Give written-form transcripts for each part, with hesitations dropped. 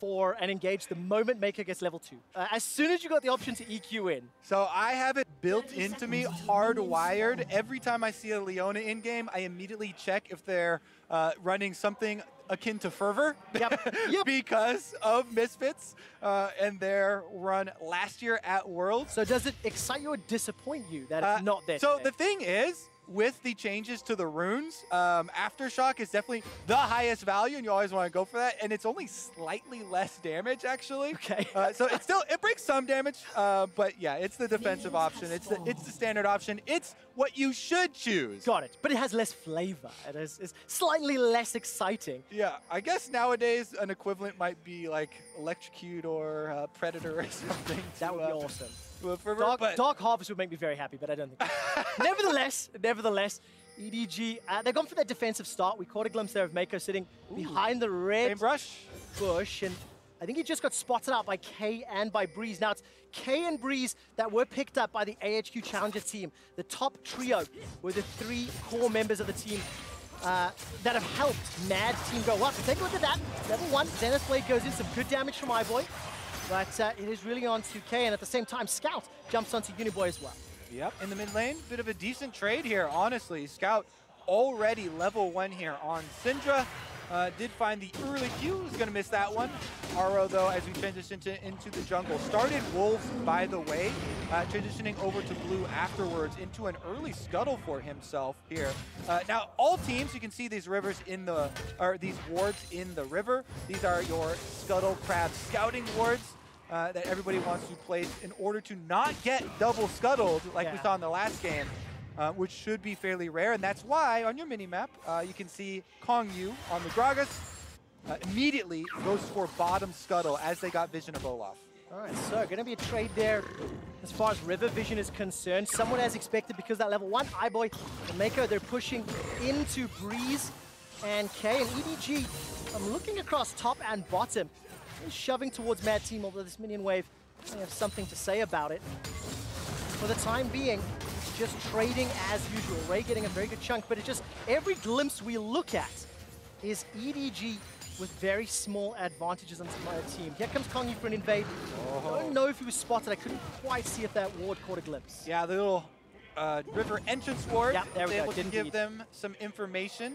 for an engage the moment Maker gets level 2. As soon as you got the option to EQ in. So I have it built into me, hardwired. Every time I see a Leona in-game, I immediately check if they're running something akin to Fervor. Yep. Because of Misfits and their run last year at Worlds. So does it excite you or disappoint you that it's not there So today? the thing is, with the changes to the runes, Aftershock is definitely the highest value, and you always want to go for that. And it's only slightly less damage, actually. Okay. So it breaks some damage, but yeah, it's the defensive option. It's the standard option. It's what you should choose. Got it. But it has less flavor. It's slightly less exciting. Yeah, I guess nowadays an equivalent might be like Electrocute or Predator or something. That would be awesome. Dark Harvest would make me very happy, but I don't think. Nevertheless, EDG, they've gone for that defensive start. We caught a glimpse there of Mako sitting behind the red bush, and I think he just got spotted out by K and by Breeze. Now it's K and Breeze that were picked up by the AHQ Challenger team. The top trio were the 3 core members of the team that have helped Mad Team go up. So take a look at that. Level 1, Zenith Blade goes in, some good damage from iBoy. But it is really on to K, and at the same time, Scout jumps onto Uniboy as well. Yep, in the mid lane, bit of a decent trade here, honestly. Scout already level 1 here on Syndra. Did find the early Q, was going to miss that one. Aro, though, as we transition into the jungle, started Wolves, by the way, transitioning over to Blue afterwards into an early scuttle for himself here. Now, all teams, you can see these rivers in the, or these wards in the river. These are your Scuttle Crab scouting wards that everybody wants to place in order to not get double scuttled like we saw in the last game. Which should be fairly rare, and that's why on your mini-map, you can see Kong Yu on the Gragas immediately goes for bottom scuttle as they got vision of Olaf. All right, so going to be a trade there as far as river vision is concerned. Somewhat as expected because that level 1, iBoy and Mako, they're pushing into Breeze and K, and EDG, I'm looking across top and bottom, shoving towards Mad Team, although this minion wave, I have something to say about it. For the time being, just trading as usual. Ray getting a very good chunk, but it's just every glimpse we look at is EDG with very small advantages on my team. Here comes Kong Yu for an invade. I don't know if he was spotted. I couldn't quite see if that ward caught a glimpse. Yeah, the little river entrance ward. Yep, there we go. Able to give them some information.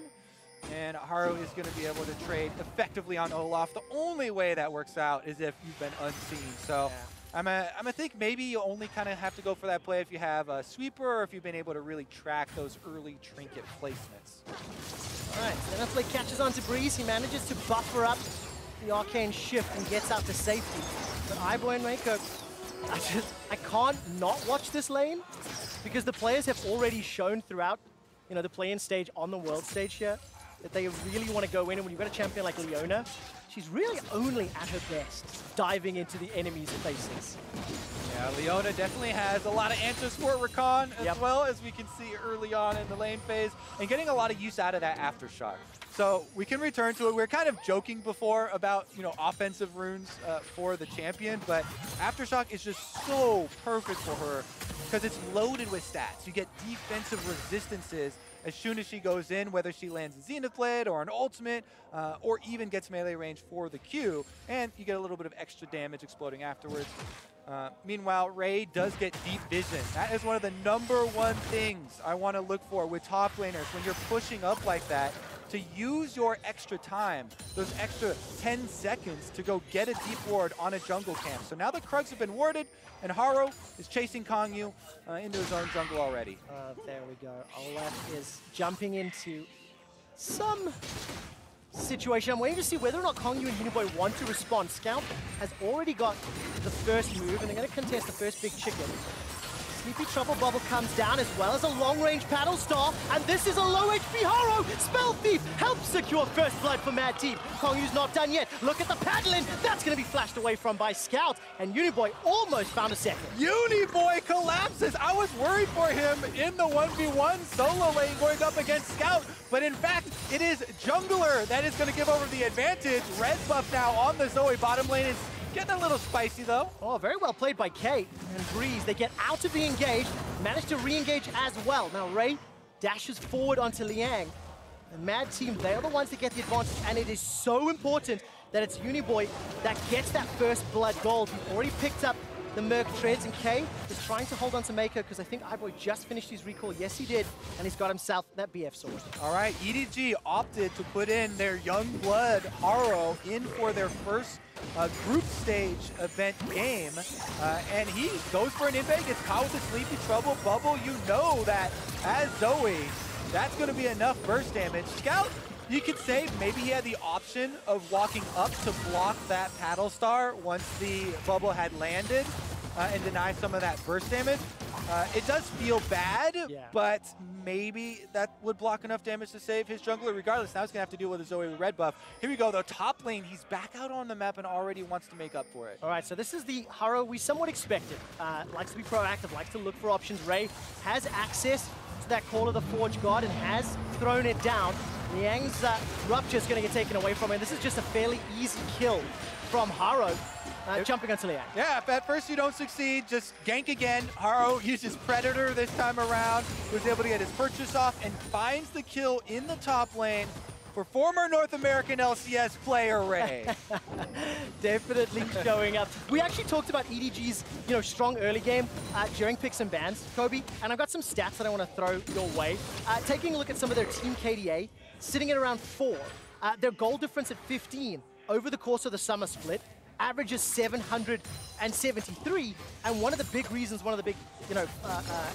And Haru is going to be able to trade effectively on Olaf. The only way that works out is if you've been unseen. So. I'm gonna think maybe you only kind of have to go for that play if you have a sweeper or if you've been able to really track those early trinket placements. All right, Zenith Blade catches onto Breeze. He manages to buffer up the arcane shift and gets out to safety. But iBoy and Mako, I can't not watch this lane because the players have already shown throughout, the play-in stage on the world stage here that they really want to go in, and when you've got a champion like Leona, she's really only at her best diving into the enemy's faces. Yeah, Leona definitely has a lot of answers for Rakan as well, as we can see early on in the lane phase, and getting a lot of use out of that Aftershock. So we can return to it. We were kind of joking before about, offensive runes for the champion, but Aftershock is just so perfect for her because it's loaded with stats. You get defensive resistances as soon as she goes in, whether she lands a Zenith Blade or an ultimate, or even gets melee range for the Q, and you get a little bit of extra damage exploding afterwards. Meanwhile, Ray does get deep vision. That is one of the #1 things I want to look for with top laners when you're pushing up like that, to use your extra time, those extra 10 seconds to go get a deep ward on a jungle camp. So now the Krugs have been warded, and Haru is chasing Kong Yu into his own jungle already. There we go. Olaf is jumping into some situation. I'm waiting to see whether or not Kong Yu and Uniboy want to respond. Scout has already got the first move, and they're going to contest the first big chicken. Sleepy Trouble Bubble comes down, as well as a long-range Paddle Star, and this is a low HP Haru! Spell Thief helps secure first blood for Mad Team. Kong Yu's not done yet. Look at the paddling! That's going to be flashed away from by Scout, and Uniboy almost found a second. Uniboy collapses! I was worried for him in the 1v1 solo lane going up against Scout, but in fact, it is Jungler that is going to give over the advantage. Red buff now on the Zoe. Bottom lane is getting a little spicy, though. Oh, very well played by Kate and Breeze. They get out of the engage, manage to re-engage as well. Now, Ray dashes forward onto Liang. The Mad Team, they're the ones that get the advantage, and it is so important that it's Uniboy that gets that first blood gold. He already picked up the Merc Treads, and K is trying to hold on to Mako because I think iBoy just finished his recall. Yes, he did, and he's got himself that BF sword. All right, EDG opted to put in their young blood Haro in for their first group stage event game, and he goes for an invade, gets caught with a Sleepy Trouble Bubble. You know that as Zoe, that's going to be enough burst damage. Scout, you could say maybe he had the option of walking up to block that Paddle Star once the bubble had landed and deny some of that burst damage. It does feel bad, but maybe that would block enough damage to save his jungler regardless. Now he's going to have to deal with a Zoe red buff. Here we go, though. Top lane, he's back out on the map and already wants to make up for it. All right, so this is the Haro we somewhat expected. Likes to be proactive, likes to look for options. Ray has access to that Call of the Forge God and has thrown it down. Liang's Rupture is going to get taken away from him. This is just a fairly easy kill from Haro. Jumping onto Liang. Yeah, if at first you don't succeed, just gank again. Haro uses Predator this time around, was able to get his purchase off and finds the kill in the top lane for former North American LCS player Ray. Definitely showing up. We actually talked about EDG's strong early game during picks and bans, Kobe, and I've got some stats that I want to throw your way. Taking a look at some of their team KDA, sitting at around 4. Their goal difference at 15 over the course of the summer split. Averages 773, and one of the big reasons, one of the big,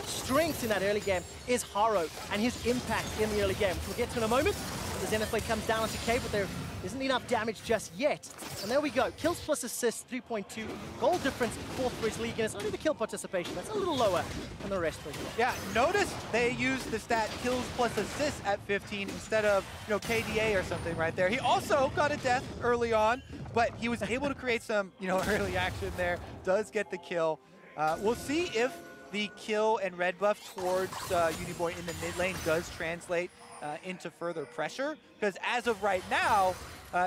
strengths in that early game is Haro and his impact in the early game. We'll get to in a moment. The Zenith Blade comes down onto K, but there isn't enough damage just yet. And there we go. Kills plus assists, 3.2. Goal difference, 4th for his league, and it's only the kill participation. That's a little lower than the rest of the game. Yeah, notice they used the stat kills plus assists at 15 instead of, KDA or something right there. He also got a death early on, but he was able to create some, early action there. Does get the kill. We'll see if the kill and red buff towards Uniboy in the mid lane does translate into further pressure, because as of right now,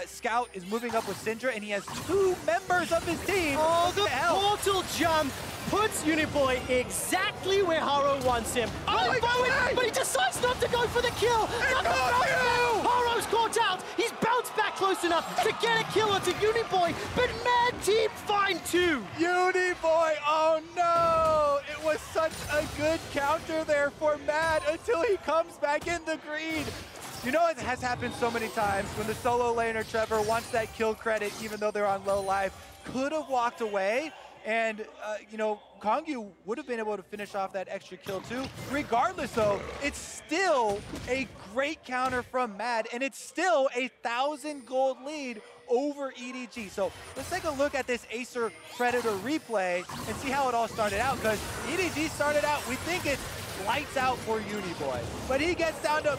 Scout is moving up with Syndra, and he has 2 members of his team. Oh, the portal jump puts Uniboy exactly where Haro wants him. But he decides not to go for the kill. Haro's caught out. He's bounced back close enough to get a kill onto Uniboy, but Mad Team find 2. Uniboy, oh no! It was such a good counter there for Mad until he comes back in the green. It has happened so many times when the solo laner Trevor wants that kill credit even though they're on low life. Could have walked away, and Kongyu would have been able to finish off that extra kill too. Regardless though, it's still a great counter from Mad, and it's still a 1,000 gold lead over EDG. So let's take a look at this Acer Predator replay and see how it all started out, because EDG started out, we think it's lights out for Uniboy, but he gets down to,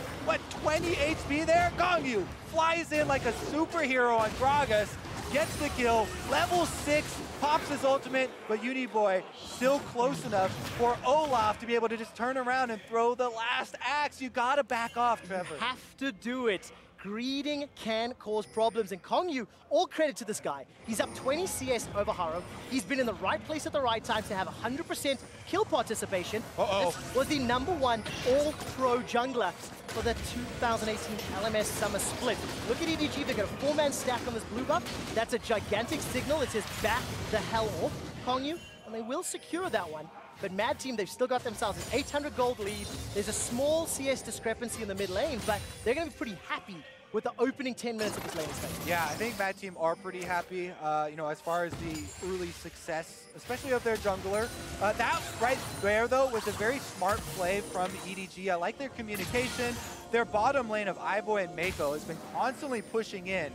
20 HP there? Kongyu flies in like a superhero on Gragas, gets the kill, level 6, pops his ultimate, but Uniboy still close enough for Olaf to be able to just turn around and throw the last axe. You gotta back off, Trevor. You have to do it. Greeding can cause problems, and Kongyu, all credit to this guy. He's up 20 CS over Haro. He's been in the right place at the right time to have 100% kill participation. This was the #1 all-pro jungler for the 2018 LMS Summer Split. Look at EDG, they've got a 4-man stack on this blue buff. That's a gigantic signal. It says back the hell off, Kongyu, and they will secure that one. But Mad Team, they've still got themselves an 800 gold lead. There's a small CS discrepancy in the mid lane, but they're going to be pretty happy with the opening 10 minutes of this lane space. Yeah, I think Mad Team are pretty happy, as far as the early success, especially of their jungler. That right there, though, was a very smart play from EDG. I like their communication. Their bottom lane of iBoy and Mako has been constantly pushing in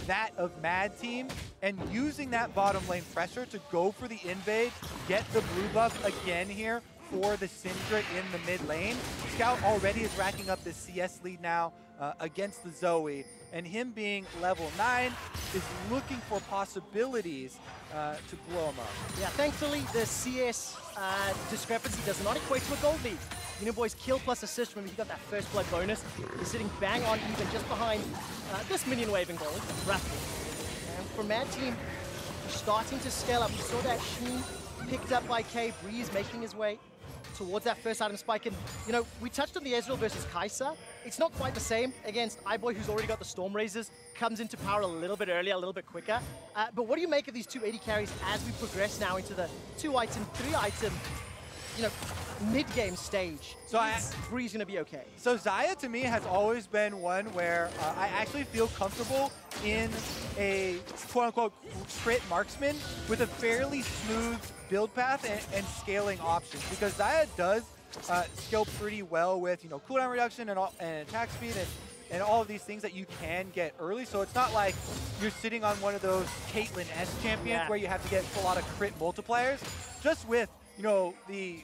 that of Mad Team and using that bottom lane pressure to go for the invade, get the blue buff again here for the Syndra in the mid lane. Scout already is racking up the CS lead now against the Zoe, and him being level 9 is looking for possibilities to blow him up. Yeah, thankfully the CS discrepancy does not equate to a gold lead. Uniboy's kill plus assist, remember he got that first blood bonus. He's sitting bang on even just behind this minion wave in gold, roughly. And for Mad Team, starting to scale up. We saw that Sheen picked up by K. Breeze making his way towards that first item spike. And, you know, we touched on the Ezreal versus Kai'Sa. It's not quite the same against iBoy, who's already got the Storm Razors, comes into power a little bit earlier, a little bit quicker. But what do you make of these two AD carries as we progress now into the 2-item, 3-item, you know, mid-game stage? So is Breeze going to be okay? So Xayah, to me, has always been one where I actually feel comfortable in a quote-unquote crit marksman with a fairly smooth build path and scaling options, because Xayah does scale pretty well with, you know, cooldown reduction and attack speed and all of these things that you can get early. So it's not like you're sitting on one of those Caitlyn-esque champions where you have to get a lot of crit multipliers. Just with, you know, the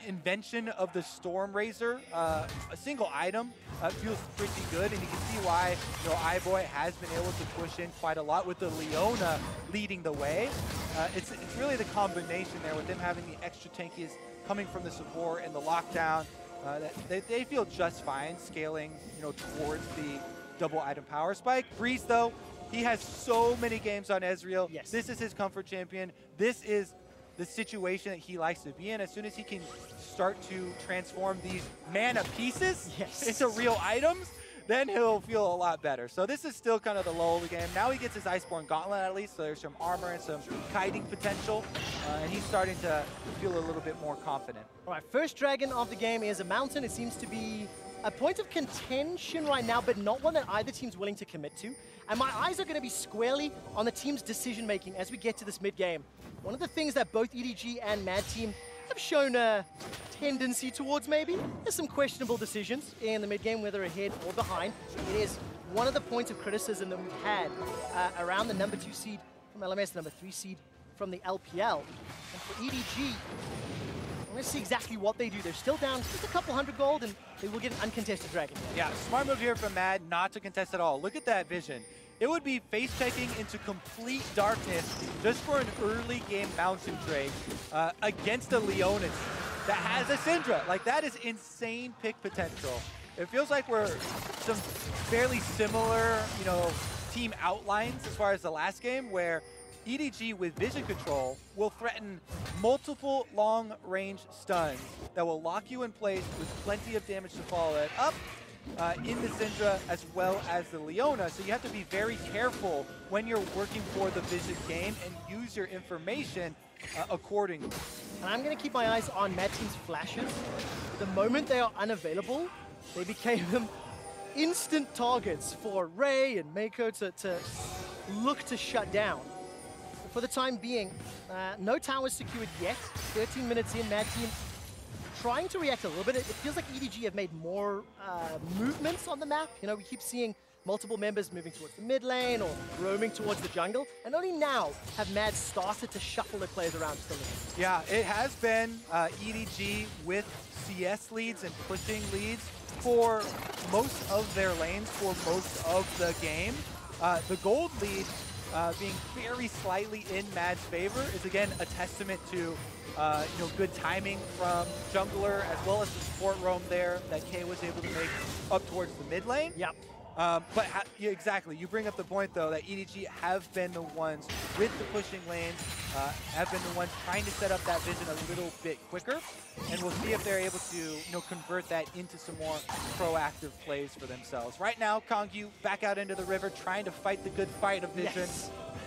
invention of the Storm Razor, a single item feels pretty good, and you can see why, you know, iBoy has been able to push in quite a lot with the Leona leading the way. It's really the combination there with them having the extra tankies coming from the support and the lockdown. That they feel just fine scaling, you know, towards the double item power spike. Breeze, though, he has so many games on Ezreal. Yes. This is his comfort champion. This is the situation that he likes to be in. As soon as he can start to transform these mana pieces into real items, then he'll feel a lot better. So this is still kind of the lull of the game. Now he gets his Iceborne Gauntlet at least, so there's some armor and some kiting potential, and he's starting to feel a little bit more confident. All right, first dragon of the game is a mountain. It seems to be a point of contention right now, but not one that either team's willing to commit to. And my eyes are going to be squarely on the team's decision-making as we get to this mid-game. One of the things that both EDG and Mad Team have shown a tendency towards maybe is some questionable decisions in the mid-game, whether ahead or behind. It is one of the points of criticism that we've had around the number 2 seed from LMS, the number 3 seed from the LPL. And for EDG, let's see exactly what they do. They're still down just a couple hundred gold, and they will get an uncontested dragon. Yeah, smart move here from Mad not to contest at all. Look at that vision. It would be face-checking into complete darkness just for an early game mountain trade against a Leona that has a Syndra. Like, that is insane pick potential. It feels like we're some fairly similar, you know, team outlines as far as the last game, where EDG with vision control will threaten multiple long-range stuns that will lock you in place with plenty of damage to follow it up in the Syndra as well as the Leona. So you have to be very careful when you're working for the vision game and use your information accordingly. And I'm going to keep my eyes on Mad Team's flashes. The moment they are unavailable, they became instant targets for Ray and Mako to look to shut down. For the time being, no towers secured yet. 13 minutes in, Mad Team trying to react a little bit. It feels like EDG have made more movements on the map. You know, we keep seeing multiple members moving towards the mid lane or roaming towards the jungle. And only now have Mad started to shuffle their players around just a little. Yeah, it has been EDG with CS leads and pushing leads for most of their lanes for most of the game. The gold lead being very slightly in Mad's favor is again a testament to you know, good timing from jungler as well as the support roam there that K was able to make up towards the mid lane. Yep. But yeah, exactly, you bring up the point though that EDG have been the ones with the pushing lanes, have been the ones trying to set up that vision a little bit quicker, and we'll see if they're able to, you know, convert that into some more proactive plays for themselves. Right now, Kongyu back out into the river trying to fight the good fight of vision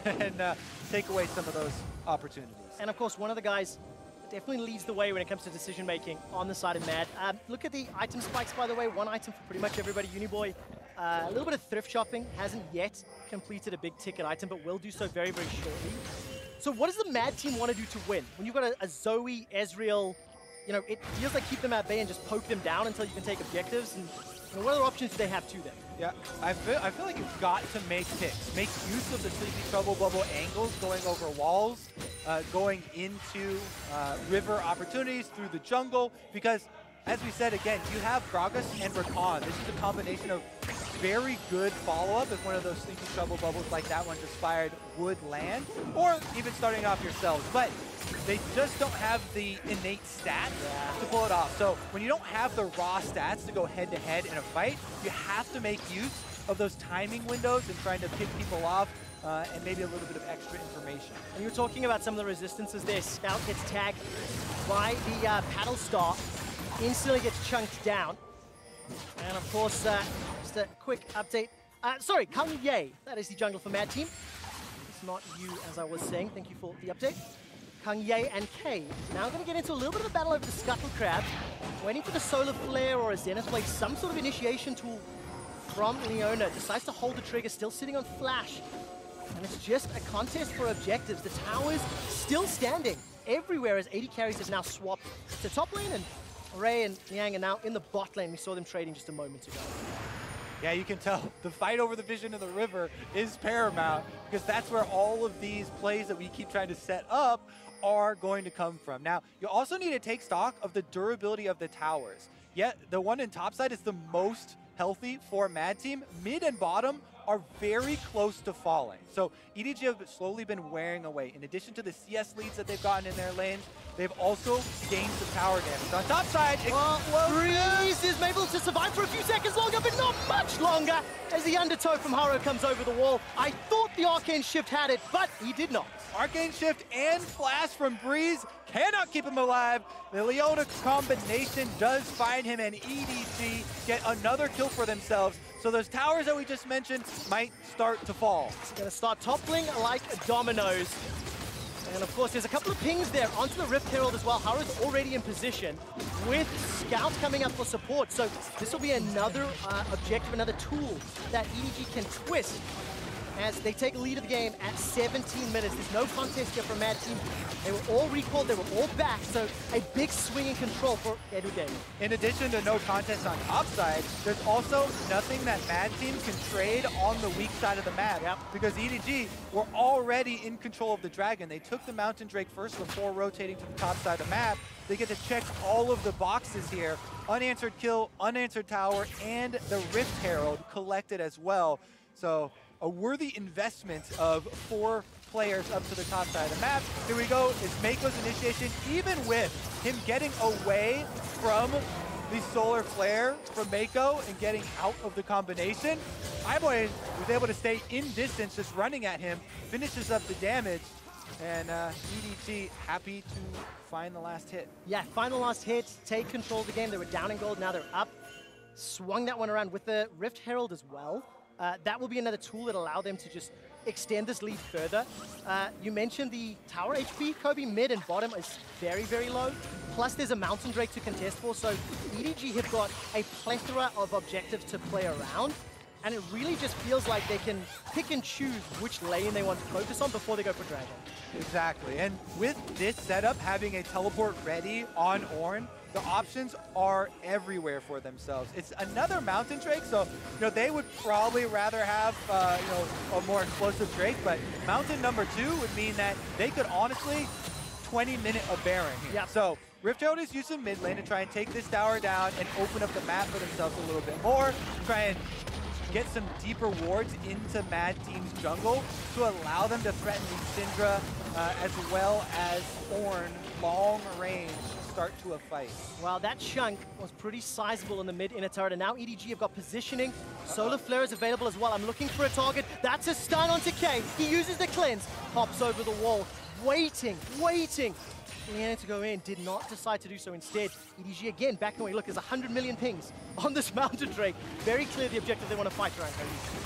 and take away some of those opportunities. And of course, one of the guys that definitely leads the way when it comes to decision making on the side of Mad. Look at the item spikes, by the way. One item for pretty much everybody. Uniboy, a little bit of thrift shopping, hasn't yet completed a big ticket item, but will do so very, very shortly. So what does the Mad Team want to do to win? When you've got a Zoe, Ezreal, you know, it feels like keep them at bay and just poke them down until you can take objectives. And you know, what other options do they have to them? Yeah, I feel like you've got to make picks. Make use of the Sleepy Trouble Bubble angles, going over walls, going into river opportunities through the jungle, because as we said again, you have Gragas and Rakan. This is a combination of very good follow-up if one of those Sleepy Trouble Bubbles like that one just fired would land, or even starting off yourselves. But they just don't have the innate stats to pull it off. So when you don't have the raw stats to go head-to-head in a fight, you have to make use of those timing windows and trying to pick people off and maybe a little bit of extra information. And you were talking about some of the resistances there. Scout gets tagged by the Paddle Star, instantly gets chunked down. And of course, just a quick update. Sorry, Kang Ye, that is the jungle for Mad Team. It's not you, as I was saying. Thank you for the update. Kang Ye and Kay now going to get into a little bit of a battle over the Scuttle Crab, waiting for the Solar Flare or a Zenith Blade, some sort of initiation tool from Leona. Decides to hold the trigger, still sitting on Flash. And it's just a contest for objectives. The towers still standing everywhere as AD carries have now swapped to top lane, and Ray and Liang are now in the bot lane. We saw them trading just a moment ago. Yeah, you can tell the fight over the vision of the river is paramount, because that's where all of these plays that we keep trying to set up are going to come from. Now, you also need to take stock of the durability of the towers. Yet, the one in topside is the most healthy for Mad Team. Mid and bottom are very close to falling. So EDG have slowly been wearing away. In addition to the CS leads that they've gotten in their lanes, they've also gained some tower damage. On top side, Breeze is able to survive for a few seconds longer, but not much longer, as the undertow from Haro comes over the wall. I thought the Arcane Shift had it, but he did not. Arcane Shift and Flash from Breeze cannot keep him alive. The Leona combination does find him, and EDG get another kill for themselves. So those towers that we just mentioned might start to fall. It's going to start toppling like dominoes. And of course, there's a couple of pings there onto the Rift Herald as well. Haru's already in position with Scout coming up for support. So this will be another objective, another tool that EDG can twist as they take lead of the game at 17 minutes. There's no contest here from Mad Team. They were all recalled, they were all back, so a big swing in control for Edu. In addition to no contest on top side, there's also nothing that Mad Team can trade on the weak side of the map. Yep. Because EDG were already in control of the Dragon. They took the Mountain Drake first before rotating to the top side of the map. They get to check all of the boxes here. Unanswered kill, unanswered tower, and the Rift Herald collected as well. So a worthy investment of 4 players up to the top side of the map. Here we go, is Mako's initiation, even with him getting away from the Solar Flare from Mako and getting out of the combination. iBoy was able to stay in distance, just running at him, finishes up the damage, and EDG happy to find the last hit. Yeah, find the last hit, take control of the game. They were down in gold, now they're up. Swung that one around with the Rift Herald as well. That will be another tool that allow them to just extend this lead further. You mentioned the tower HP, Kobe. Mid and bottom is very, very low. Plus there's a Mountain Drake to contest for, so EDG have got a plethora of objectives to play around, and it really just feels like they can pick and choose which lane they want to focus on before they go for Dragon. Exactly, and with this setup, having a teleport ready on Ornn, the options are everywhere for themselves. It's another Mountain Drake, so they would probably rather have a more explosive Drake, but Mountain number 2 would mean that they could honestly 20-minute a Baron here. Yep. So Rift Herald is using mid lane to try and take this tower down and open up the map for themselves a little bit more, try and get some deeper wards into Mad Team's jungle to allow them to threaten the Syndra as well as Ornn long range start to a fight. Well, that chunk was pretty sizable in the mid inner turret, and now EDG have got positioning. Solar Flare is available as well. I'm looking for a target. That's a stun onto K. He uses the cleanse, hops over the wall, waiting. Leanna to go in, did not decide to do so instead. EDG again backing away. Look, there's 100 million pings on this Mountain Drake. Very clear the objective they want to fight around.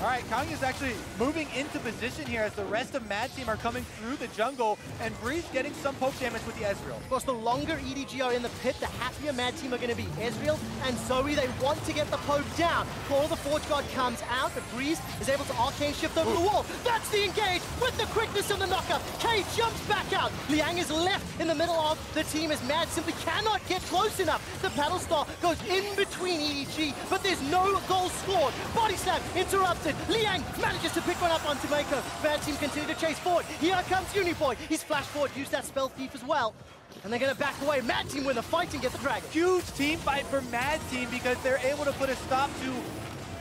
All right, Kang is actually moving into position here as the rest of Mad Team are coming through the jungle, and Breeze getting some poke damage with the Ezreal. Of course, the longer EDG are in the pit, the happier Mad Team are going to be. Ezreal and Zoe, they want to get the poke down. Call of the Forge God comes out, but Breeze is able to Arcane Shift over the wall. That's the engage with the quickness of the knocker. K jumps back out. Liang is left in the middle of the team as Mad simply cannot get close enough. The Paddle Star goes in between EDG, but there's no goal scored. Body slam interrupted. Liang manages to pick one up onto Mako. Mad Team continue to chase forward. Here comes Uniboy. He's flashed forward, used that spell thief as well. And they're going to back away. Mad Team win the fight and get the Dragon. Huge team fight for Mad Team because they're able to put a stop to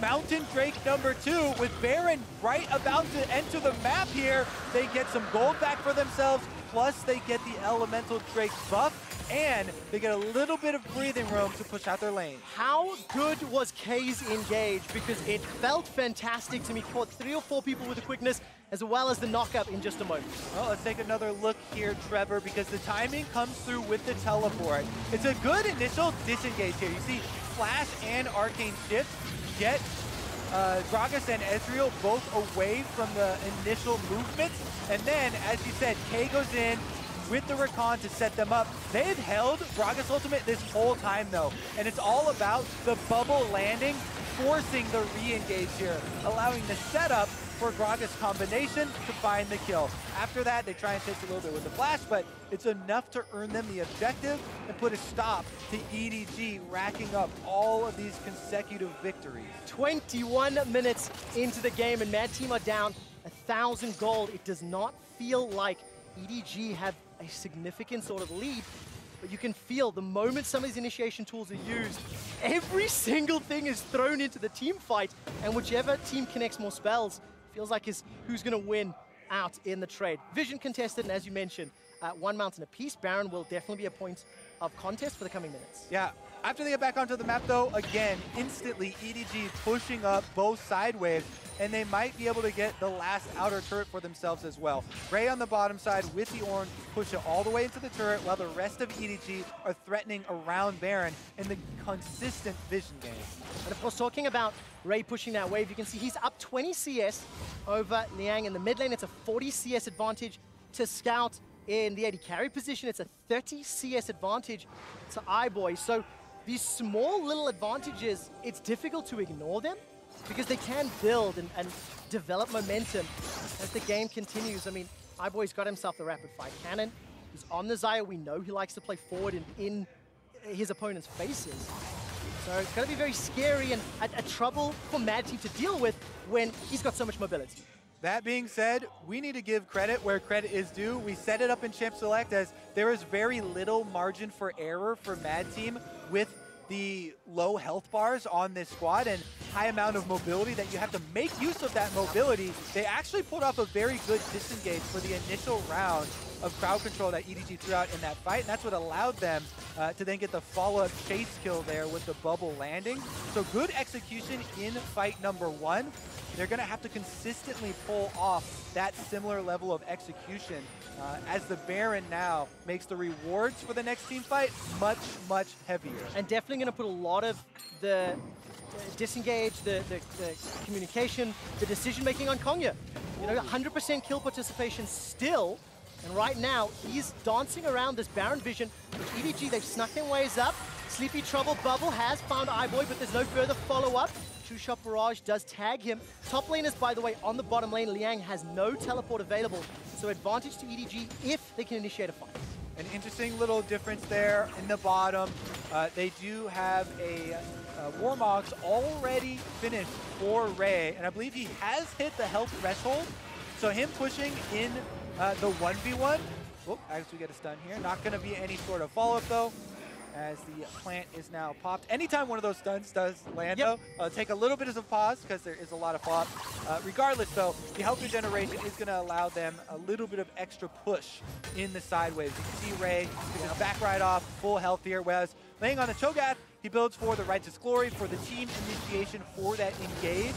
Mountain Drake number 2 with Baron right about to enter the map here. They get some gold back for themselves, plus they get the Elemental Drake buff, and they get a little bit of breathing room to push out their lane. How good was K's engage? Because it felt fantastic to me. Caught 3 or 4 people with the quickness, as well as the knockup in just a moment. Well, let's take another look here, Trevor, because the timing comes through with the teleport. It's a good initial disengage here. You see Flash and Arcane Shift get Gragas and Ezreal both away from the initial movement. And then, as you said, Kay goes in with the Recon to set them up. They've held Gragas Ultimate this whole time, though. And it's all about the bubble landing, forcing the re-engage here, allowing the setup for Gragas combination to find the kill. After that, they try and take a little bit with the flash, but it's enough to earn them the objective and put a stop to EDG racking up all of these consecutive victories. 21 minutes into the game, and Mad Team are down 1,000 gold. It does not feel like EDG have a significant sort of lead, but you can feel the moment some of these initiation tools are used, every single thing is thrown into the team fight, and whichever team connects more spells feels like is who's going to win out in the trade. Vision contested, and as you mentioned, one mountain apiece. Baron will definitely be a point of contest for the coming minutes. Yeah. After they get back onto the map, though, again, instantly EDG pushing up both side waves, and they might be able to get the last outer turret for themselves as well. Ray on the bottom side with the orange push it all the way into the turret, while the rest of EDG are threatening around Baron in the consistent vision game. And of course, talking about Ray pushing that wave, you can see he's up 20 CS over Liang in the mid lane. It's a 40 CS advantage to Scout. In the AD carry position, it's a 30 CS advantage to iBoy. So these small little advantages, it's difficult to ignore them because they can build and develop momentum as the game continues. I mean, iBoy's got himself the rapid fire cannon. He's on the Xayah. We know he likes to play forward and in his opponent's faces. So it's going to be very scary and a trouble for Mad Team to deal with when he's got so much mobility. That being said, we need to give credit where credit is due. We set it up in Champ Select as there is very little margin for error for Mad Team with the low health bars on this squad and high amount of mobility that you have to make use of that mobility. They actually pulled off a very good disengage for the initial round of crowd control that EDG threw out in that fight, and that's what allowed them to then get the follow-up chase kill there with the bubble landing. So good execution in fight number one. They're going to have to consistently pull off that similar level of execution as the Baron now makes the rewards for the next team fight much, much heavier. And definitely going to put a lot of the disengage, the communication, the decision-making on Kongya. You know, 100% kill participation still. And right now, he's dancing around this Baron vision. With EDG, they've snuck their ways up. Sleepy Trouble Bubble has found iBoy, but there's no further follow-up. True Shot Barrage does tag him. Top laners, by the way, on the bottom lane, Liang has no teleport available. So advantage to EDG if they can initiate a fight. An interesting little difference there in the bottom. They do have a Warmogs already finished for Ray, and I believe he has hit the health threshold. So him pushing in the 1v1. Whoop, as we get a stun here. Not going to be any sort of follow-up, though, as the plant is now popped. Anytime one of those stuns does land, though, take a little bit of a pause because there is a lot of follow-up. Regardless, though, the health regeneration is going to allow them a little bit of extra push in the sideways. You can see Ray back right off, full health here, whereas laying on the Cho'Gath, he builds for the Righteous Glory, for the team initiation, for that engage.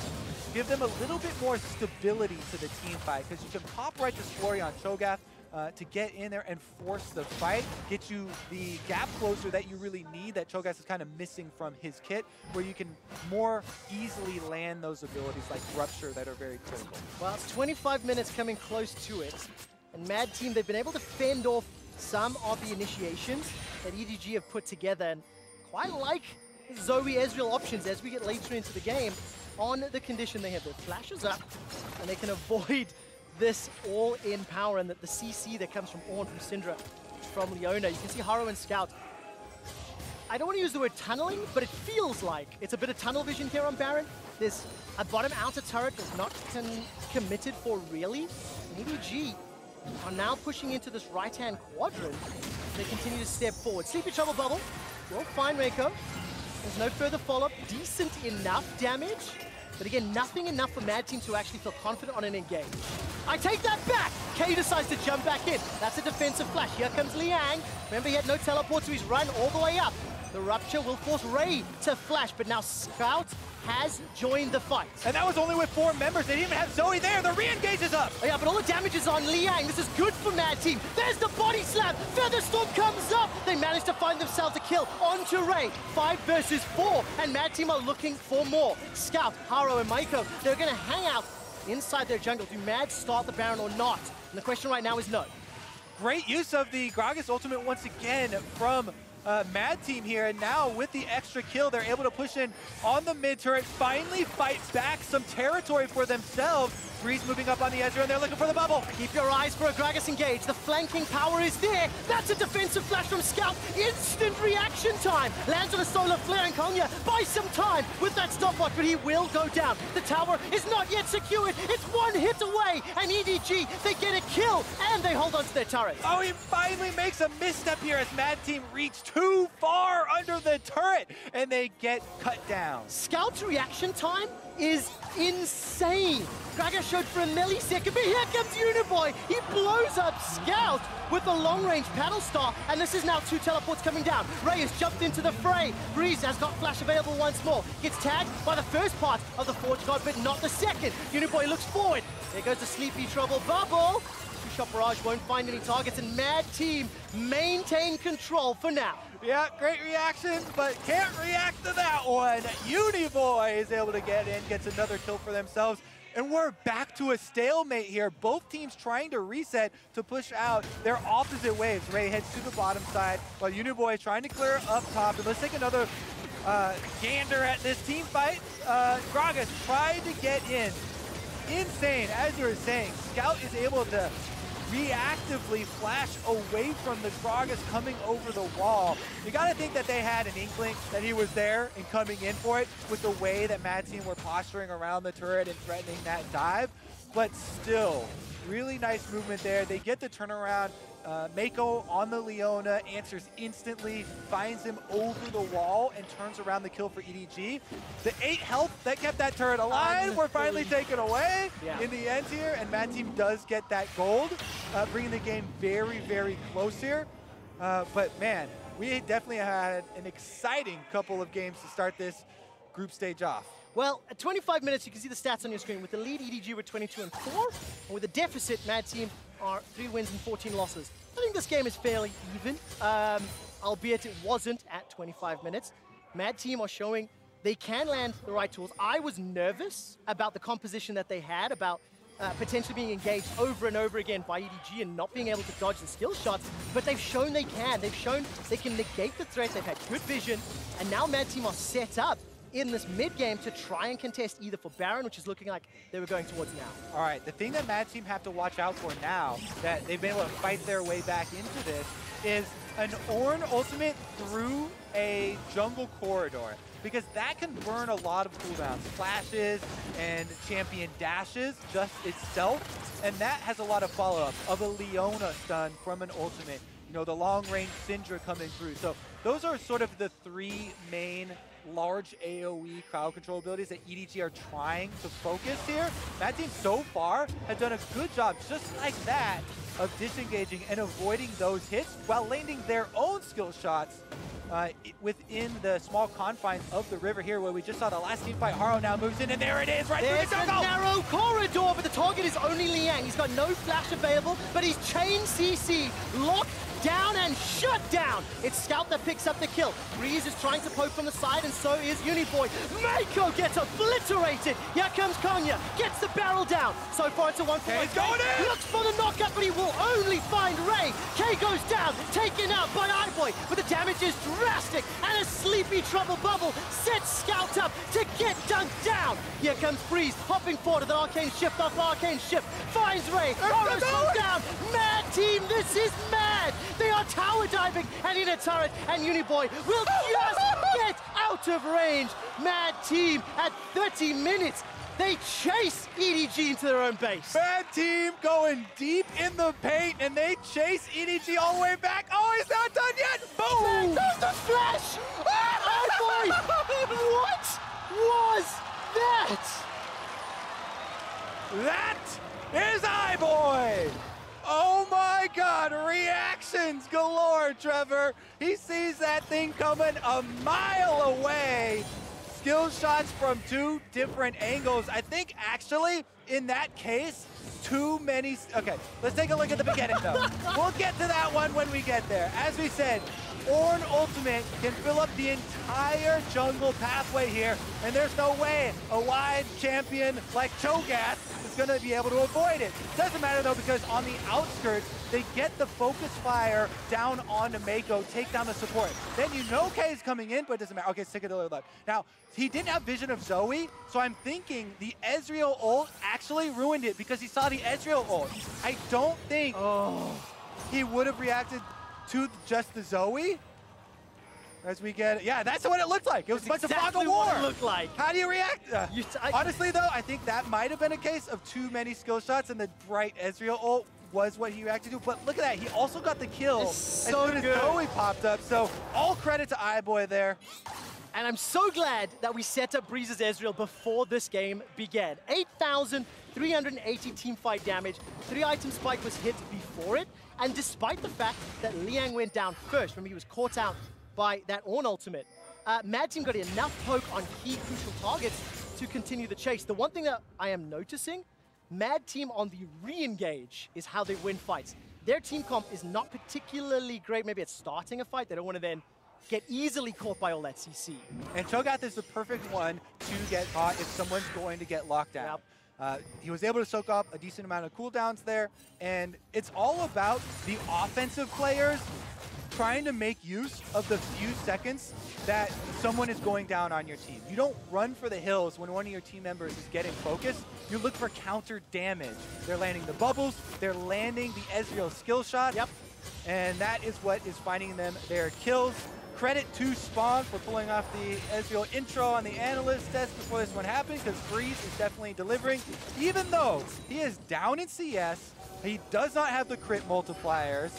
Give them a little bit more stability to the team fight, because you can pop Righteous Glory on Cho'Gath to get in there and force the fight, get you the gap closer that you really need, that Cho'Gath is kind of missing from his kit, where you can more easily land those abilities like Rupture that are very critical. Well, it's 25 minutes coming close to it, and Mad Team, they've been able to fend off some of the initiations that EDG have put together, and quite like Zoe Ezreal options as we get later into the game, on the condition they have their flashes up and they can avoid this all-in power and the CC that comes from Ornn, from Syndra, from Leona. You can see Haro and Scout. I don't want to use the word tunneling, but it feels like it's a bit of tunnel vision here on Baron. There's a bottom outer turret that's not committed for really. And EDG are now pushing into this right-hand quadrant. They continue to step forward. Sleepy Trouble Bubble will find Reiko. There's no further follow-up. Decent enough damage. But again, nothing enough for Mad Team to actually feel confident on an engage. I take that back! Kay decides to jump back in. That's a defensive flash. Here comes Liang. Remember, he had no teleport, so he's run all the way up. The rupture will force Ray to flash, but now Scout has joined the fight. And that was only with 4 members. They didn't even have Zoe there. The re-engage is up. Oh yeah, but all the damage is on Liang. This is good for Mad Team. There's the body slam. Featherstorm comes up. They managed to find themselves a kill onto Ray. 5 versus 4, and Mad Team are looking for more. Scout, Haro, and Maiko, they're going to hang out inside their jungle. Do Mad start the Baron or not? And the question right now is no. Great use of the Gragas ultimate once again from Mad Team here, and now with the extra kill, they're able to push in on the mid turret, finally fight back some territory for themselves. Breeze moving up on the Ezra, and they're looking for the bubble. Keep your eyes for a Gragas engage. The flanking power is there. That's a defensive flash from Scout. Instant reaction time. Lands on a solar flare, and Konya buys some time with that stopwatch, but he will go down. The tower is not yet secured. It's 1 hit away, and EDG, they get a kill, and they hold on to their turret. Oh, he finally makes a misstep here as Mad Team reach too far under the turret, and they get cut down. Scout's reaction time is insane. Gragas showed for a millisecond, but here comes Uniboy. He blows up Scout with a long-range paddle star, and this is now 2 teleports coming down. Ray has jumped into the fray. Breeze has got flash available once more. Gets tagged by the first part of the Forge God, but not the second. Uniboy looks forward. There goes the Sleepy Trouble bubble. Two-shot barrage won't find any targets, and Mad Team maintain control for now. Yeah, great reaction, but can't react to that one. Uniboy is able to get in, gets another kill for themselves, and we're back to a stalemate here. Both teams trying to reset to push out their opposite waves. Ray heads to the bottom side, while Uniboy is trying to clear up top. And let's take another gander at this team fight. Gragas tried to get in. Insane, as you were saying. Scout is able to reactively flash away from the Gragas coming over the wall. You gotta think that they had an inkling that he was there and coming in for it with the way that Mad Team were posturing around the turret and threatening that dive. But still, really nice movement there. They get the turnaround. Mako on the Leona answers instantly, finds him over the wall, and turns around the kill for EDG. The 8 health that kept that turret alive were finally taken away in the end here, and Mad Team does get that gold, bringing the game very, very close here. But man, we definitely had an exciting couple of games to start this group stage off. Well, at 25 minutes, you can see the stats on your screen. With the lead, EDG were 22 and 4, and with the deficit, Mad Team are 3 wins and 14 losses. I think this game is fairly even, albeit it wasn't at 25 minutes. Mad Team are showing they can land the right tools. I was nervous about the composition that they had, about potentially being engaged over and over again by EDG and not being able to dodge the skill shots, but they've shown they can. They've shown they can negate the threat. They've had good vision, and now Mad Team are set up in this mid-game to try and contest either for Baron, which is looking like they were going towards now. All right, the thing that Mad Team have to watch out for now, that they've been able to fight their way back into this, is an Ornn ultimate through a jungle corridor, because that can burn a lot of cooldowns, flashes and champion dashes just itself, and that has a lot of follow-up of a Leona stun from an ultimate, you know, the long-range Syndra coming through. So those are sort of the 3 main large AoE crowd control abilities that EDG are trying to focus here. Mad Team so far has done a good job, just like that, of disengaging and avoiding those hits while landing their own skill shots within the small confines of the river here, where we just saw the last team fight. Haro now moves in, and there it is, right through the jungle! There's a narrow corridor, but the target is only Liang. He's got no flash available, but he's chain CC, locked down and shut down. It's Scout that picks up the kill. Breeze is trying to poke from the side, and so is Uniboy. Mako gets obliterated. Here comes Konya, gets the barrel down. So far it's a 1-for-1. He's going in! Looks for the knockup, but he will only find Ray. K goes down, taken out by iBoy, but the damage is drastic, and a Sleepy Trouble bubble sets Scout up to get dunked down. Here comes Breeze, hopping forward with an arcane shift off arcane shift. Finds Ray, Horus down. Mad Team, this is mad. They are tower diving and in a turret, and Uniboy will just get out of range. Mad Team at 30 minutes. They chase EDG into their own base. Mad Team going deep in the paint, and they chase EDG all the way back. Oh, he's not done yet. Boom! There goes the flash! Oh boy! What was that? That is iBoy! Oh my God, reactions galore, Trevor. He sees that thing coming a mile away. Skill shots from 2 different angles. I think actually, in that case, too many. Okay, let's take a look at the beginning though. We'll get to that one when we get there. As we said, Ornn Ultimate can fill up the entire jungle pathway here, and there's no way a wide champion like Cho'Gath is going to be able to avoid it. Doesn't matter though, because on the outskirts, they get the focus fire down onto Mako, take down the support. Then you know Kay's coming in, but it doesn't matter. Okay, stick it to the left. Now, he didn't have vision of Zoe, so I'm thinking the Ezreal ult actually ruined it because he saw the Ezreal ult. I don't think he would have reacted to just the Zoe. As we get, yeah, that's what it looked like. It was a bunch of fog of war. What it looked like. How do you react? Honestly, though, I think that might have been a case of too many skill shots, and the bright Ezreal ult was what he reacted to. But look at that, he also got the kill as soon as Zoe popped up. So all credit to iBoy there. And I'm so glad that we set up Breeze's Ezreal before this game began. 8,380 teamfight damage. 3-item spike was hit before it. And despite the fact that Liang went down first, remember he was caught out by that Ornn ultimate, Mad Team got enough poke on key crucial targets to continue the chase. The one thing that I am noticing, Mad Team on the re-engage is how they win fights. Their team comp is not particularly great, maybe at starting a fight. They don't want to then get easily caught by all that CC. And Cho'Gath is the perfect one to get caught if someone's going to get locked down. Yep. He was able to soak up a decent amount of cooldowns there, and it's all about the offensive players trying to make use of the few seconds that someone is going down on your team. You don't run for the hills when one of your team members is getting focused. You look for counter damage. They're landing the bubbles, they're landing the Ezreal skill shot, and that is what is finding them their kills. Credit to Spawn for pulling off the Ezreal intro on the analyst test before this one happened, because Breeze is definitely delivering. Even though he is down in CS, he does not have the crit multipliers.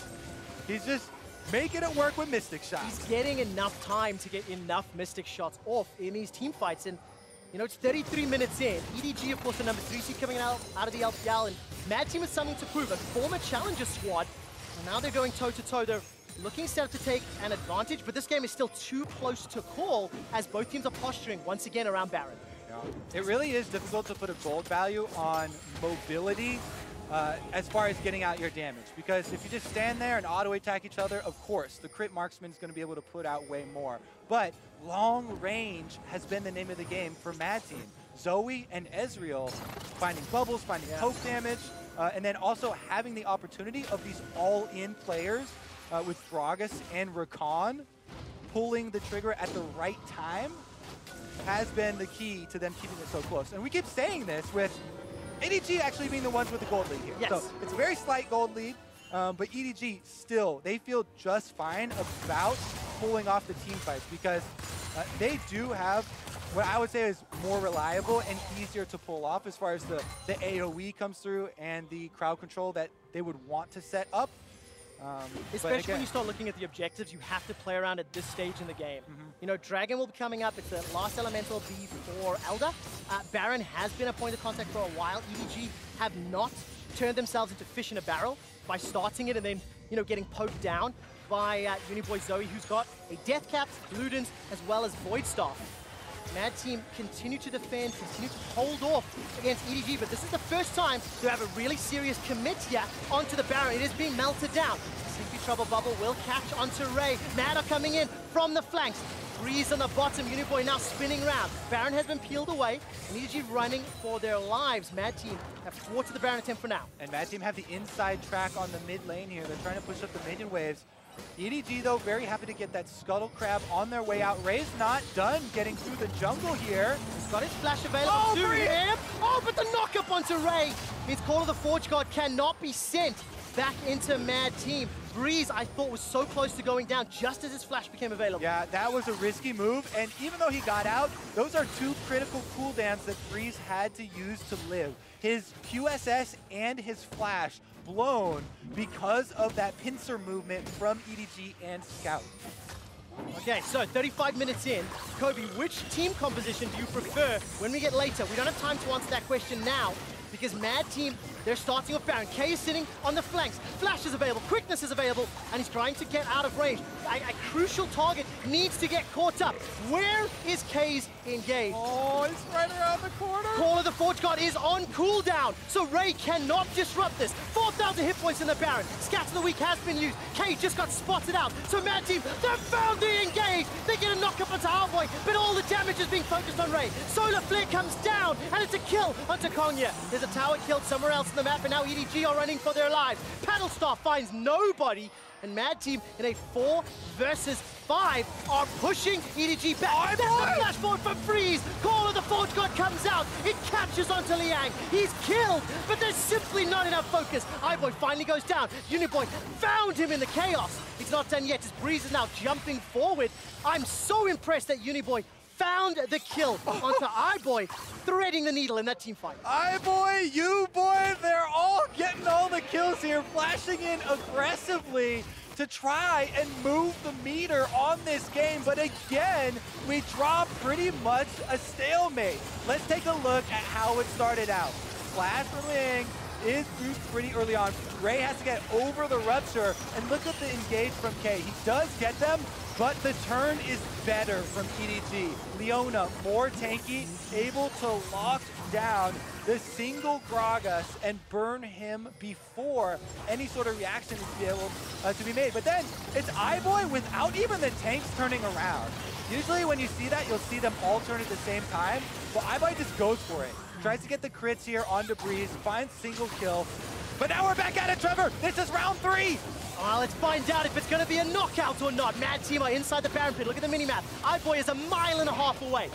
He's just making it work with Mystic shots. He's getting enough time to get enough Mystic shots off in these team fights. And, you know, it's 33 minutes in. EDG, of course, the number 3 seed coming out of the LPL. And Mad Team has something to prove. A former challenger squad. And now they're going toe-to-toe. They're looking set up to take an advantage, but this game is still too close to call as both teams are posturing once again around Baron. It really is difficult to put a gold value on mobility as far as getting out your damage, because if you just stand there and auto-attack each other, of course, the crit marksman is going to be able to put out way more. But long range has been the name of the game for Mad Team. Zoe and Ezreal finding bubbles, finding poke damage, and then also having the opportunity of these all-in players with Gragas and Rakan pulling the trigger at the right time has been the key to them keeping it so close. And we keep saying this with EDG actually being the ones with the gold lead here. Yes. So it's a very slight gold lead, but EDG still, they feel just fine about pulling off the team fights, because they do have what I would say is more reliable and easier to pull off as far as the AoE comes through and the crowd control that they would want to set up. Especially when you start looking at the objectives, you have to play around at this stage in the game. You know, Dragon will be coming up. It's the last elemental before Elder. Baron has been a point of contact for a while. EDG have not turned themselves into fish in a barrel by starting it and then, you know, getting poked down by Uniboy Zoe, who's got a Death Cap, Ludens, as well as Void Staff. Mad Team continue to defend, continue to hold off against EDG, but this is the first time to have a really serious commit here onto the Baron. It is being melted down. Sleepy Trouble Bubble will catch onto Ray. Mad are coming in from the flanks. Breeze on the bottom, Uniboy now spinning around. Baron has been peeled away, and EDG running for their lives. Mad Team have thwarted the Baron attempt for now. And Mad Team have the inside track on the mid lane here. They're trying to push up the minion waves. EDG, though, very happy to get that Scuttle Crab on their way out. Ray's not done getting through the jungle here. He's got his flash available to him. Oh, but the knock-up onto Ray means Call of the Forge God cannot be sent back into Mad Team. Breeze, I thought, was so close to going down just as his flash became available. Yeah, that was a risky move, and even though he got out, those are 2 critical cooldowns that Breeze had to use to live. His QSS and his flash blown because of that pincer movement from EDG and Scout. Okay, so 35 minutes in. Kobe, which team composition do you prefer when we get later? We don't have time to answer that question now, because Mad Team They're starting with Baron. K is sitting on the flanks. Flash is available, quickness is available, and he's trying to get out of range. A crucial target needs to get caught up. Where is K's engage? Oh, he's right around the corner. Call of the Forge God is on cooldown, so Ray cannot disrupt this. 4,000 hit points in the Baron. Scatter of the Week has been used. K just got spotted out. So Mad Team, they've found the engage. They get a knock up onto Hardboy, but all the damage is being focused on Ray. Solar Flare comes down, and it's a kill onto Konya. There's a tower killed somewhere else in the map, and now EDG are running for their lives. Paddlestar finds nobody, and Mad Team in a 4 versus 5 are pushing EDG back. There's the flash forward from Freeze. Call of the Forge God comes out. It captures onto Liang. He's killed, but there's simply not enough focus. iBoy finally goes down. Uniboy found him in the chaos. He's not done yet. His Breeze is now jumping forward. I'm so impressed that Uniboy found the kill onto iBoy, threading the needle in that team fight. iBoy, U-Boy, they're all getting all the kills here, flashing in aggressively to try and move the meter on this game. But again, we draw pretty much a stalemate. Let's take a look at how it started out. Flash for Ling is boosted pretty early on. Ray has to get over the rupture, and look at the engage from K. He does get them, but the turn is better from EDG. Leona, more tanky, able to lock down the single Gragas and burn him before any sort of reaction is be able to be made. But then it's iBoy without even the tanks turning around. Usually when you see that, you'll see them all turn at the same time, but iBoy just goes for it. Tries to get the crits here onto Breeze, finds single kill. But now we're back at it, Trevor! This is round 3! Well, let's find out if it's going to be a knockout or not. Mad Team are inside the Baron pit. Look at the minimap. iBoy is 1.5 miles away.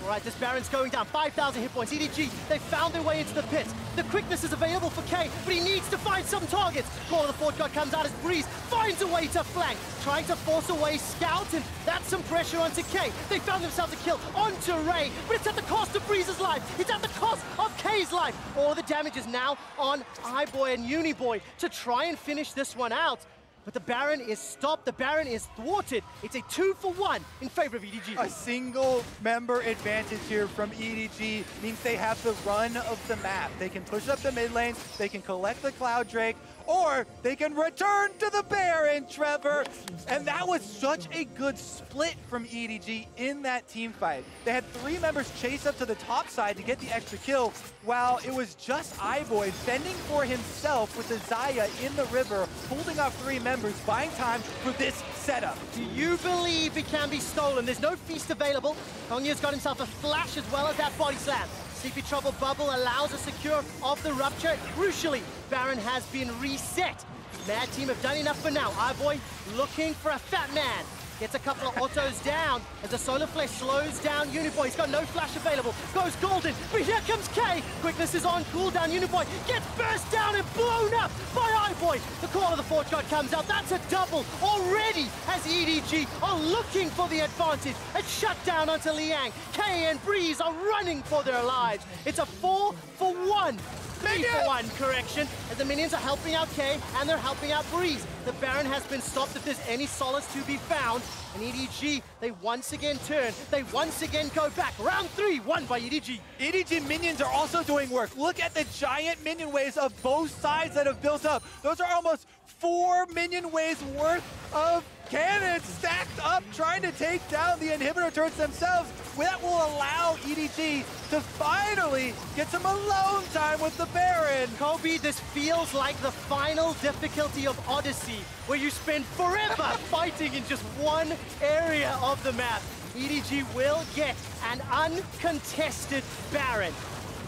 All right, this Baron's going down. 5,000 hit points. EDG, they found their way into the pit. The quickness is available for K, but he needs to find some targets. Call of the Forge God comes out as Breeze finds a way to flank, trying to force away Scout, and that's some pressure onto K. They found themselves a kill onto Ray, but it's at the cost of Breeze's life. It's at the cost of K's life. All the damage is now on iBoy and Uniboy to try and finish this one out. But the Baron is stopped, the Baron is thwarted. It's a 2-for-1 in favor of EDG. A single member advantage here from EDG means they have the run of the map. They can push up the mid lane, they can collect the Cloud Drake, or they can return to the Baron, Trevor. And that was such a good split from EDG in that team fight. They had 3 members chase up to the top side to get the extra kill, while it was just iBoy fending for himself with the Xayah in the river, holding off 3 members, buying time for this setup. Do you believe it can be stolen? There's no feast available. Konya's got himself a flash as well as that body slam. Sleepy Trouble Bubble allows a secure of the rupture. Crucially, Baron has been reset. Mad Team have done enough for now. iBoy looking for a fat man. Gets a couple of autos down as the Solar Flare slows down Uniboy. He's got no flash available. Goes golden, but here comes K. Quickness is on cooldown. Uniboy gets burst down and blown up by iBoy. The Call of the Forge God comes out. That's a double already as EDG are looking for the advantage. A shutdown onto Liang. K and Breeze are running for their lives. It's a 4-for-1. 3-for-1 correction, as the minions are helping out K and they're helping out Breeze. The Baron has been stopped if there's any solace to be found. And EDG, they once again turn. They once again go back. Round 3, won by EDG. EDG minions are also doing work. Look at the giant minion waves of both sides that have built up. Those are almost 4 minion waves worth of cannons stacked up, trying to take down the inhibitor turrets themselves. That will allow EDG to finally get some alone time with the Baron. Kobe, this feels like the final difficulty of Odyssey, where you spend forever fighting in just one area of the map. EDG will get an uncontested Baron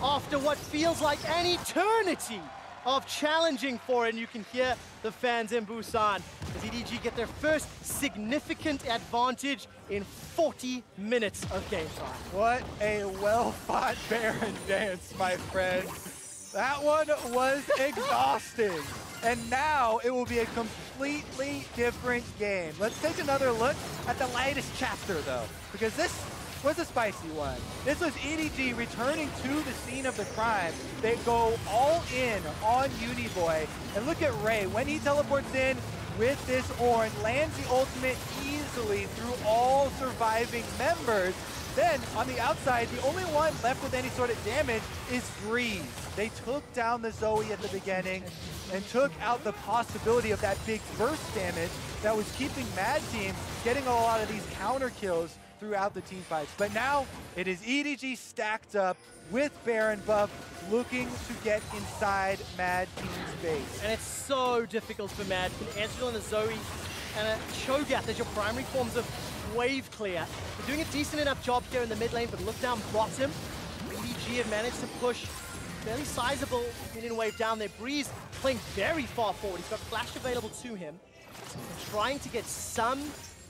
after what feels like an eternity of challenging for it. And you can hear the fans in Busan as EDG get their first significant advantage in 40 minutes of game time. What a well-fought Baron dance, my friend. That one was exhausting. And now it will be a completely different game. Let's take another look at the latest chapter, though, because this was a spicy one. This was EDG returning to the scene of the crime. They go all in on Uniboy. And look at Ray. When he teleports in with this Ornn, lands the ultimate easily through all surviving members. Then, on the outside, the only one left with any sort of damage is Breeze. They took down the Zoe at the beginning and took out the possibility of that big burst damage that was keeping Mad Team getting a lot of these counter kills throughout the team fights. But now, it is EDG stacked up with Baron buff, looking to get inside Mad Team's base. And it's so difficult for Mad. Ezreal and the Zoe and a Cho'Gath as your primary forms of wave clear. They're doing a decent enough job here in the mid lane, but look down bottom. EDG have managed to push fairly sizable minion wave down there. Breeze playing very far forward. He's got flash available to him. And trying to get some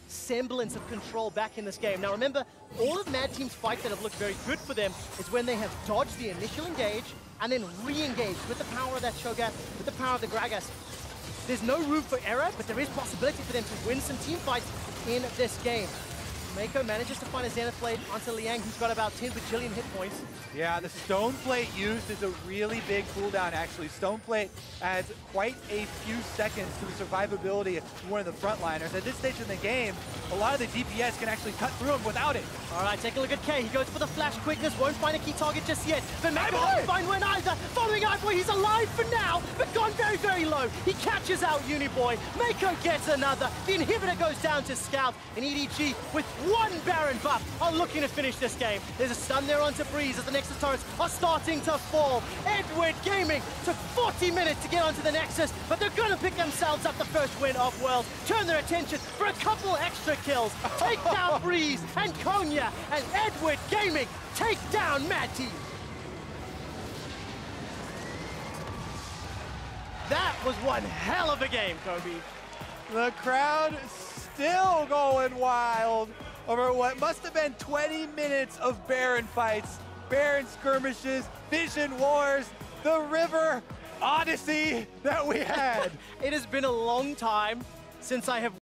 semblance of control back in this game. Now remember, all of Mad Team's fights that have looked very good for them is when they have dodged the initial engage and then re-engaged with the power of that Cho'Gath, with the power of the Gragas. There's no room for error, but there is possibility for them to win some team fights in this game. Mako manages to find a Zenith Blade onto Liang, who's got about 10 bajillion hit points. Yeah, the Stone Plate used is a really big cooldown, actually. Stone Plate adds quite a few seconds to the survivability of one of the frontliners. At this stage in the game, a lot of the DPS can actually cut through him without it. All right, take a look at K. He goes for the flash quickness, won't find a key target just yet. But Mako won't find one either. Following Iboy, he's alive for now, but gone very, very low. He catches out Uniboy. Mako gets another. The inhibitor goes down to Scout, and EDG with one Baron buff are looking to finish this game. There's a stun there onto Breeze as the Nexus turrets are starting to fall. Edward Gaming took 40 minutes to get onto the Nexus, but they're going to pick themselves up the first win of Worlds. Turn their attention for a couple extra kills. Take down Breeze and Konya, and Edward Gaming take down Mad Team. That was one hell of a game, Kobe. The crowd still going wild over what must have been 20 minutes of Baron fights, Baron skirmishes, Vision Wars, the River Odyssey that we had. It has been a long time since I have